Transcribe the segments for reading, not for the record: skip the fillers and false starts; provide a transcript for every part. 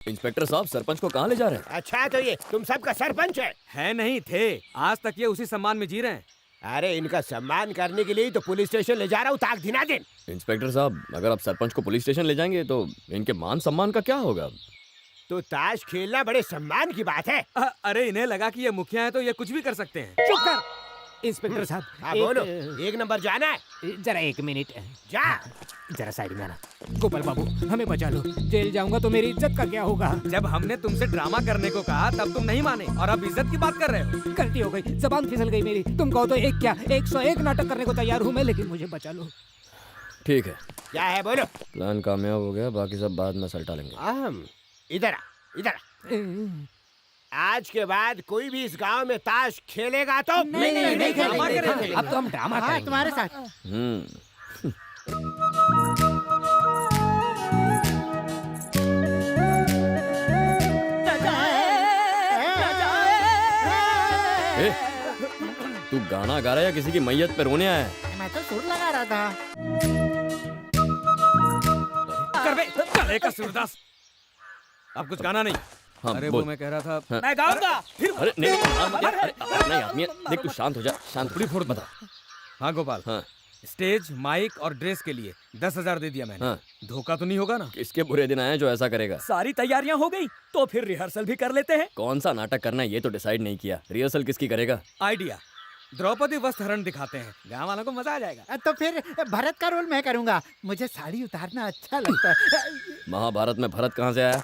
Inspector साहब, सरपंच को कहाँ ले जा रहे हैं? अच्छा तो ये तुम सबका सरपंच है? नहीं थे, आज तक ये उसी सम्मान में जी रहे हैं। अरे इनका सम्मान करने के लिए तो पुलिस स्टेशन ले जा रहा हूँ ताक दिना दिन। इंस्पेक्टर साहब, अगर आप सरपंच को पुलिस स्टेशन ले जाएंगे तो इनके मान सम्मान का क्या होगा? तो ताश खेलना बड़े सम्मान की बात है। अरे इन्हें लगा कि ये मुखिया है तो ये कुछ भी कर सकते हैं। चुप कर इंस्पेक्टर साहब। हाँ बोलो, 1 नंबर जाना है? जरा 1 मिनट जा। जरा साइड में आना। गोपाल बाबू हमें बचा लो, जेल जाऊंगा तो मेरी इज्जत का क्या होगा? जब हमने तुमसे ड्रामा करने को कहा तब तुम नहीं माने और अब इज्जत की बात कर रहे हो। गलती हो गई, जबान फिसल गई मेरी। तुम कहो तो एक क्या 101 नाटक करने को तैयार हूँ मैं, लेकिन मुझे बचा लो। ठीक है, क्या है बोलो? प्लान कामयाब हो गया, बाकी सब बाद में सलटा लेंगे। इधर आ, इधर आ। आज के बाद कोई भी इस गांव में ताश खेलेगा तो नहीं खेलेंगे। अब तो हम ड्रामा करेंगे तुम्हारे साथ। तू गाना गा रहा है या किसी की मैयत पे रोने आया है? मैं तो सुर लगा रहा था। गले का सूरदास। अब कुछ गाना नहीं। हाँ, अरे बोल। वो मैं कह रहा था। हाँ। मैं गाऊंगा। फिर अरे नहीं, अरे नहीं आदमी है। देख, तू शांत हो जा, शांत। थोड़ी फोड़ बता। हाँ गोपाल, हाँ स्टेज, माइक और ड्रेस के लिए 10,000 दे दिया मैंने। हाँ। धोखा तो नहीं होगा ना? किसके बुरे दिन आए जो ऐसा करेगा? सारी तैयारियां हो गई तो फिर रिहर्सल भी कर लेते हैं। कौन सा नाटक करना है ये तो डिसाइड नहीं किया। रिहर्सल किसकी करेगा? आइडिया, द्रौपदी वस्त्र हरण दिखाते हैं, गाँव वालों को मजा आ जाएगा। तो फिर भरत का रोल मैं करूंगा, मुझे साड़ी उतारना अच्छा लगता है। महाभारत में भरत कहाँ से आया?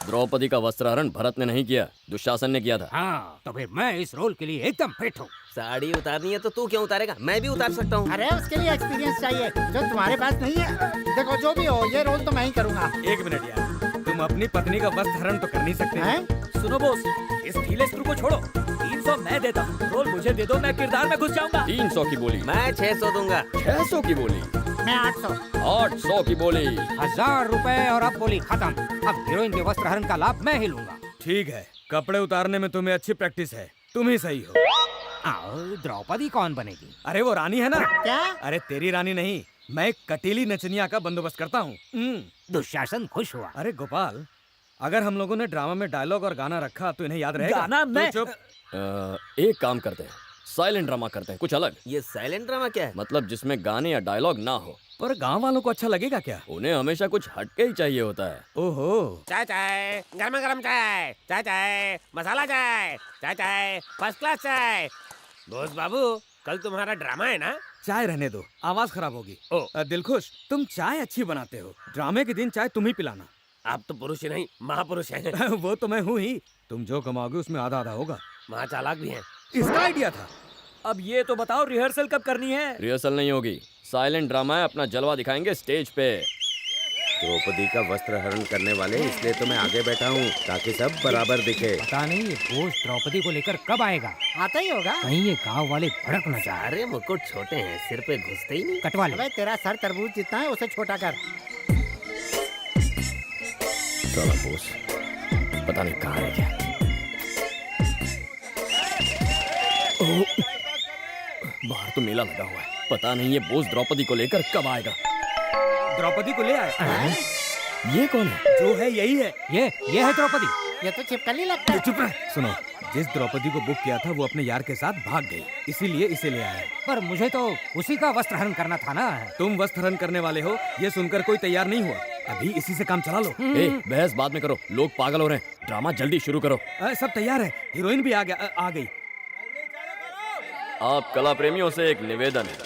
द्रौपदी का वस्त्रहरण भरत ने नहीं किया, दुशासन ने किया था। हाँ तो फिर मैं इस रोल के लिए एकदम फिट हूँ। साड़ी उतारनी है तो तू क्यों उतारेगा? मैं भी उतार सकता हूँ। अरे उसके लिए एक्सपीरियंस चाहिए जो तुम्हारे पास नहीं है। देखो जो भी हो, ये रोल तो मैं ही करूंगा। 1 मिनट यार, तुम अपनी पत्नी का वस्त्र हरण तो कर नहीं सकते हैं? सुनो बॉस, इस ढीले स्क्रू को छोड़ो। 300 मैं देता हूँ, रोल मुझे दे दो, मैं किरदार में घुस जाऊंगा। 300 की बोली। मैं 600 दूंगा। 600 की बोली। मैं 800। 800 की बोली। 1000 रुपए और अब बोली खत्म। अब हीरोइन के वस्त्र हरण का लाभ मैं ही लूंगा। ठीक है, कपड़े उतारने में तुम्हें अच्छी प्रैक्टिस है, तुम ही सही हो। द्रौपदी कौन बनेगी? अरे वो रानी है ना। क्या? अरे तेरी रानी नहीं, मैं एक कटीली नचनिया का बंदोबस्त करता हूँ। दुशासन खुश हुआ। अरे गोपाल, अगर हम लोगों ने ड्रामा में डायलॉग और गाना रखा तो इन्हें याद रहेगा। गाना मैं- तू चुप। एक काम करते हैं, साइलेंट ड्रामा करते हैं, कुछ अलग। ये साइलेंट ड्रामा क्या है? मतलब जिसमें गाने या डायलॉग ना हो। पर गांव वालों को अच्छा लगेगा क्या? उन्हें हमेशा कुछ हटके ही चाहिए होता है। ओहो, चाय चाय, गर्मा गर्म चाय, चाय चाय, मसाला चाय, चाय चाय, फर्स्ट क्लास चाय। बोस बाबू, कल तुम्हारा ड्रामा है ना? चाय रहने दो, आवाज खराब होगी। दिलखुश, तुम चाय अच्छी बनाते हो, ड्रामे के दिन चाय तुम ही पिलाना। आप तो पुरुष ही नहीं महापुरुष हैं। वो तो मैं हूँ ही, तुम जो कमाओगे उसमें आधा आधा होगा। महाचालाक भी हैं। इसका आइडिया था। अब ये तो बताओ रिहर्सल कब करनी है? रिहर्सल नहीं होगी, साइलेंट ड्रामा है, अपना जलवा दिखाएंगे स्टेज पे। द्रौपदी का वस्त्र हरण करने वाले, इसलिए तो मैं आगे बैठा हूँ ताकि सब बराबर दिखे। पता नहीं ये बोझ द्रौपदी को लेकर कब आएगा। आता ही होगा। कहीं ये गांव वाले भड़क न जाए। अरे मुकुट छोटे हैं, सिर पे घुसते ही नहीं। कटवा ले। तेरा सर तरबूज जितना है, उसे छोटा कर। साला बोस पता नहीं कहाँ रह गया। बाहर तो मेला लगा हुआ है, पता नहीं ये बोस द्रौपदी को लेकर कब आएगा। द्रौपदी को ले आए। ये कौन है? जो है यही है। ये है द्रौपदी। ये तो छिपकली लगता है। चुप रह। सुनो, जिस द्रौपदी को बुक किया था वो अपने यार के साथ भाग गई, इसीलिए इसे ले आया। पर मुझे तो उसी का वस्त्र हरण करना था ना। तुम वस्त्र हरण करने वाले हो, ये सुनकर कोई तैयार नहीं हुआ। अभी इसी से काम चला लो। बहस बाद में करो, लोग पागल हो रहे हैं, ड्रामा जल्दी शुरू करो। सब तैयार है, हीरोइन भी आ गई। आप कला प्रेमियों से एक निवेदन है,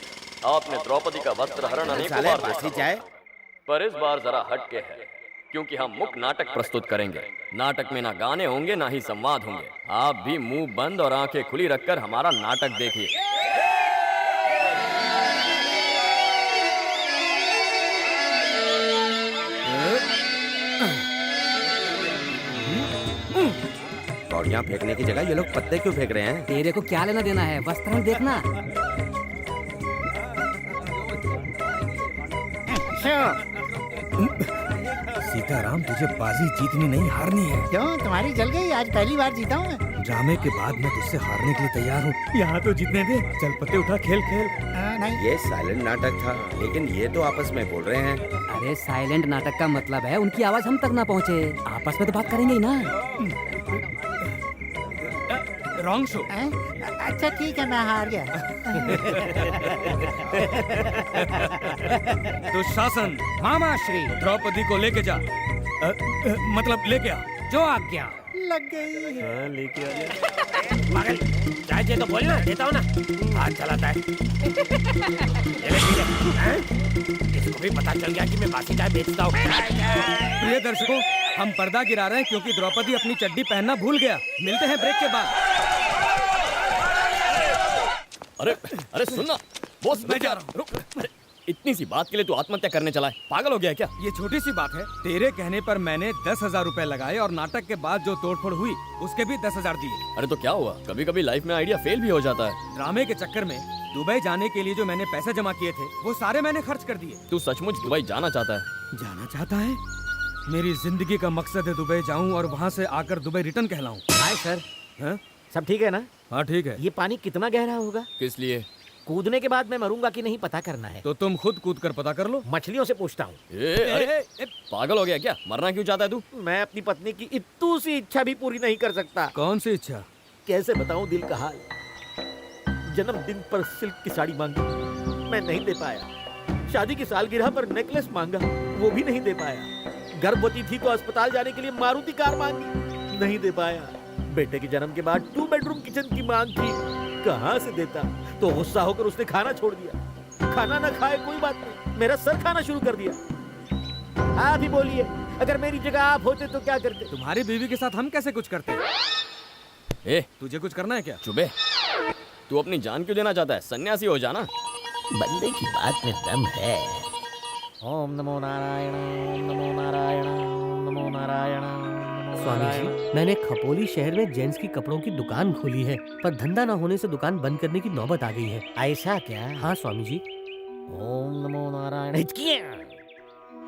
आपने द्रौपदी का वस्त्र हरण अनेकों बार देखा होगा, पर इस बार जरा हटके है, क्योंकि हम मुख्य नाटक प्रस्तुत करेंगे। नाटक में ना गाने होंगे ना ही संवाद होंगे। आप भी मुंह बंद और आंखें खुली रखकर हमारा नाटक देखिए। कौड़ियाँ फेंकने की जगह ये लोग पत्ते क्यों फेंक रहे हैं? तेरे को क्या लेना देना है, वस्त्र देखना। सीताराम, तुझे बाजी जीतनी नहीं हारनी है। क्यों, तुम्हारी जल गई? आज पहली बार जीता हूँ मैं। ड्रामे के बाद मैं तुझसे हारने के लिए तैयार हूँ। यहाँ तो जीतने दे। चल पत्ते उठा, खेल खेल। नहीं ये साइलेंट नाटक था, लेकिन ये तो आपस में बोल रहे हैं। अरे साइलेंट नाटक का मतलब है उनकी आवाज हम तक ना पहुँचे। आपस में तो बात करेंगे ही ना। Wrong show. अच्छा ठीक है, मैं हार गया। दुशासन, मामा श्री, द्रौपदी को लेके जा। मतलब लेके आ। जो आज्ञा। लग गई। हाँ लेके आ गया। पागल, चाय चाहिए तो बोल ना, देता हूँ ना। हाथ चलाता है। ये ले, ठीक है। हैं? इसको भी पता चल गया कि मैं बासी चाय बेचता हूँ। प्रिय दर्शकों, हम पर्दा गिरा रहे हैं क्योंकि द्रौपदी अपनी चड्डी पहनना भूल गया। मिलते हैं ब्रेक के बाद। अरे अरे सुनना बॉस, मैं जा रहा हूँ। रुक, अरे, इतनी सी बात के लिए तू आत्महत्या करने चला है? पागल हो गया है क्या? ये छोटी सी बात है। तेरे कहने पर मैंने 10,000 रुपए लगाए और नाटक के बाद जो तोड़फोड़ हुई उसके भी 10,000 दिए। अरे तो क्या हुआ, कभी कभी लाइफ में आइडिया फेल भी हो जाता है। ड्रामे के चक्कर में दुबई जाने के लिए जो मैंने पैसे जमा किए थे वो सारे मैंने खर्च कर दिए। तू सचमुच दुबई जाना चाहता है? जाना चाहता है? मेरी जिंदगी का मकसद है दुबई जाऊं और वहां से आकर दुबई रिटर्न कहलाऊं। हाय सर, हाँ? सब ठीक है ना? हाँ ठीक है। ये पानी कितना गहरा होगा? किस लिए? कूदने के बाद मैं मरूंगा कि नहीं पता करना है। तो तुम खुद कूद कर पता कर लो। मछलियों से पूछता हूँ। अरे पागल हो गया क्या? मरना क्यों चाहता है तू? मैं अपनी पत्नी की इतू सी इच्छा भी पूरी नहीं कर सकता। कौन सी इच्छा? कैसे बताऊं दिल का हाल। जन्मदिन पर सिल्क की साड़ी मांगी, मैं नहीं दे पाया। शादी की सालगिरह पर नेकलेस मांगा, वो भी नहीं दे पाया। गर्भवती थी तो अस्पताल जाने के लिए मारुति कार मांगी, नहीं दे पाया। बेटे के जन्म के बाद 2 बेडरूम किचन की मांग की, कहां से देता। तो गुस्सा होकर उसने खाना छोड़ दिया। खाना ना खाए कोई बात नहीं, मेरा सर खाना शुरू कर दिया। आप ही बोलिए, अगर मेरी जगह आप होते तो क्या करते? तुम्हारी बीवी के साथ हम कैसे कुछ करते हैं? ए, तुझे कुछ करना है क्या? चुबे, तू अपनी जान क्यों देना चाहता है? सन्यासी हो जाना। बंदे की बात में दम है। ओम नमो नारायण, ओम नमो नारायण, ओम नमो नारायण। स्वामी जी, मैंने खपोली शहर में जेंट्स की कपड़ों की दुकान खोली है, पर धंधा न होने से दुकान बंद करने की नौबत आ गई है। ऐसा क्या? हाँ स्वामी जी। ओम नमो नारायण। हिचकियाँ।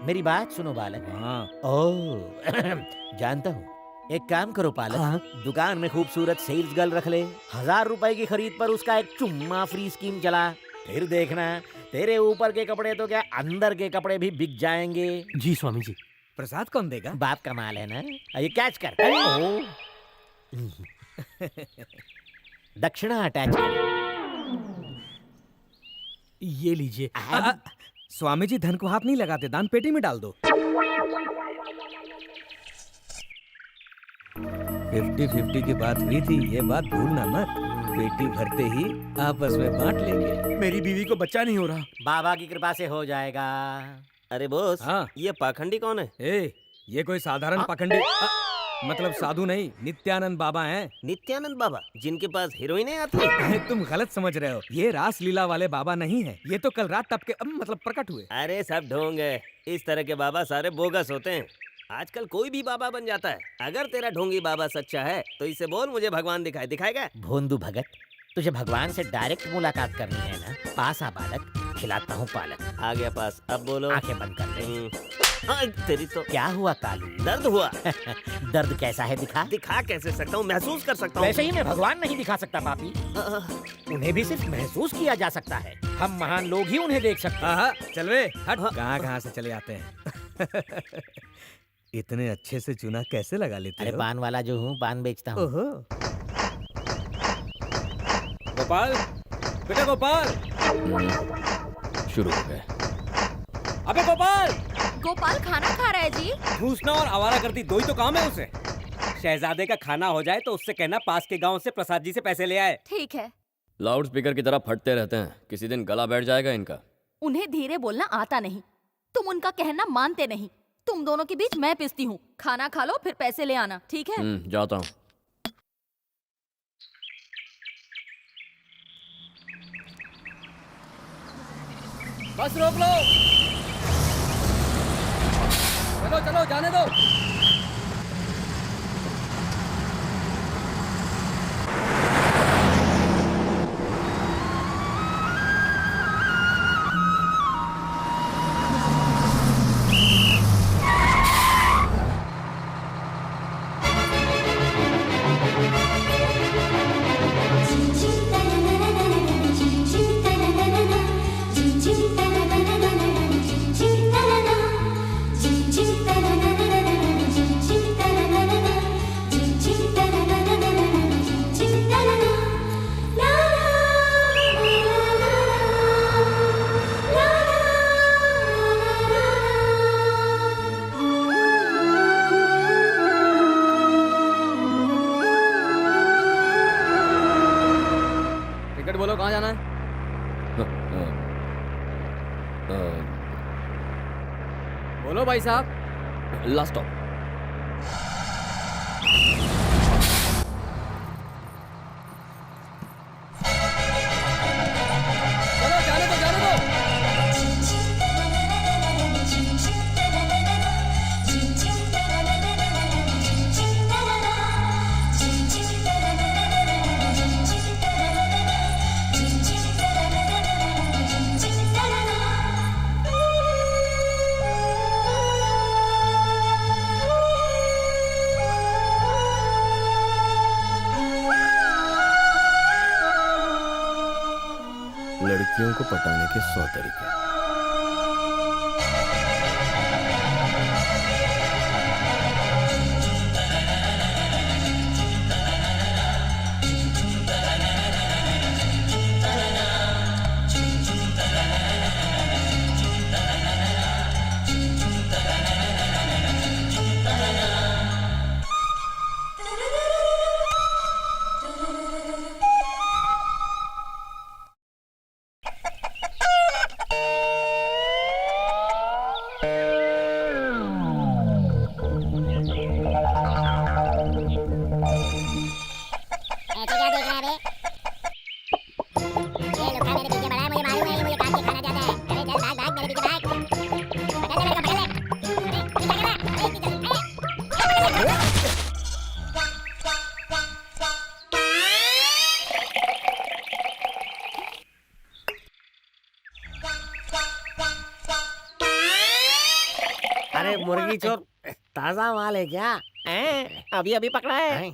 मेरी बात सुनो बालक। हाँ। ओह जानता हूँ। एक काम करो पालक, हाँ? दुकान में खूबसूरत सेल्स गर्ल रख ले। 1000 रुपए की खरीद पर उसका एक चुम्मा फ्री स्कीम चला। फिर देखना, तेरे ऊपर के कपड़े तो क्या अंदर के कपड़े भी बिक जाएंगे। जी स्वामी जी। प्रसाद कौन देगा? बाप का माल है ना, ये कैच कर। दक्षिणा अटैच कर। ये लीजिए। स्वामी जी धन को हाथ नहीं लगाते, दान पेटी में डाल दो। 50-50 की बात हुई थी, ये बात भूलना मत। पेटी भरते ही आपस में बांट लेंगे। मेरी बीवी को बच्चा नहीं हो रहा। बाबा की कृपा से हो जाएगा। अरे बोस, हाँ? ये पाखंडी कौन है? ए, ये कोई साधारण पाखंडी मतलब साधु नहीं, नित्यानंद बाबा हैं। नित्यानंद बाबा, जिनके पास हीरोइनें आती हैं? तुम गलत समझ रहे हो, ये रास लीला वाले बाबा नहीं है। ये तो कल रात टपके मतलब प्रकट हुए। अरे सब ढोंग है, इस तरह के बाबा सारे बोगस होते हैं। आजकल कोई भी बाबा बन जाता है। अगर तेरा ढोंगी बाबा सच्चा है तो इसे बोल मुझे भगवान दिखाएगा। भोंदू भगत, तुझे भगवान से डायरेक्ट मुलाकात करनी है ना? पास आ बालक, खिलाता हूँ पालक। आ गया पास, अब बोलो। आंखें बंद कर ले। तेरी तो क्या हुआ कालू? दर्द हुआ। दर्द कैसा है दिखा कैसे सकता हूँ, महसूस कर सकता हूँ। वैसे ही मैं भगवान नहीं दिखा सकता पापी, उन्हें भी सिर्फ महसूस किया जा सकता है। हम महान लोग ही उन्हें देख सकते हैं। चल वे, हट। कहाँ से चले आते हैं। इतने अच्छे से चुना कैसे लगा लेते अरे हो? पान वाला जो हूँ, पान बेचता हूँ। गोपाल, बेटा गोपाल। शुरू हो गए। अबे गोपाल! गोपाल खाना खा रहा है जी। ठूसना और आवारा करती दो ही तो काम है उसे। शहजादे का खाना हो जाए तो उससे कहना पास के गांव से प्रसाद जी से पैसे ले आए। ठीक है। लाउड स्पीकर की तरह फटते रहते हैं, किसी दिन गला बैठ जाएगा इनका। उन्हें धीरे बोलना आता नहीं, तुम उनका कहना मानते नहीं। तुम दोनों के बीच मैं पिसती हूँ। खाना खा लो फिर पैसे ले आना, ठीक है? जाता हूँ। बस रोक लो। चलो चलो जाने दो। कहाँ जाना है? बोलो भाई साहब। Last stop. चलो जाने दो, जाने दो। लड़कियों को पटाने के 100 तरीके। अरे मुर्गी चोर ताजा माल है क्या? अभी अभी पकड़ा है।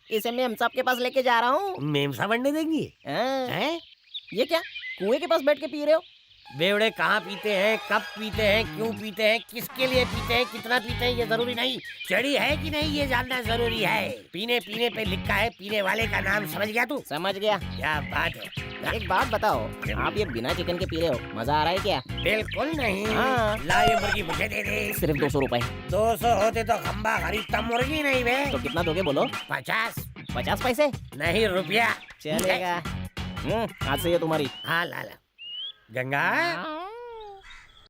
इसे मेम साहब के पास लेके जा रहा हूँ। मेम साहब अंडे देंगी? ये क्या कुएं के पास बैठ के पी रहे हो? बेवड़े कहाँ पीते हैं, कब पीते हैं, क्यों पीते हैं, किसके लिए पीते हैं, कितना पीते हैं, ये जरूरी नहीं। चढ़ी है कि नहीं ये जानना जरूरी है। पीने पीने पे लिखा है, पीने वाले का नाम समझ गया तू? समझ गया। क्या बात है। एक बात बताओ, आप ये बिना चिकन के पी रहे हो, मजा आ रहा है क्या? बिल्कुल नहीं। हाँ। ला ये मुर्गी मुझे दे दे। सिर्फ 200 रुपए। 200 होते तो खंबा खरीदता, मुर्गी नहीं बे। तो कितना दोगे बोलो? 50 पैसे? नहीं रुपया। चलेगा। आज से ये तुम्हारी। हाँ ला ला। गंगा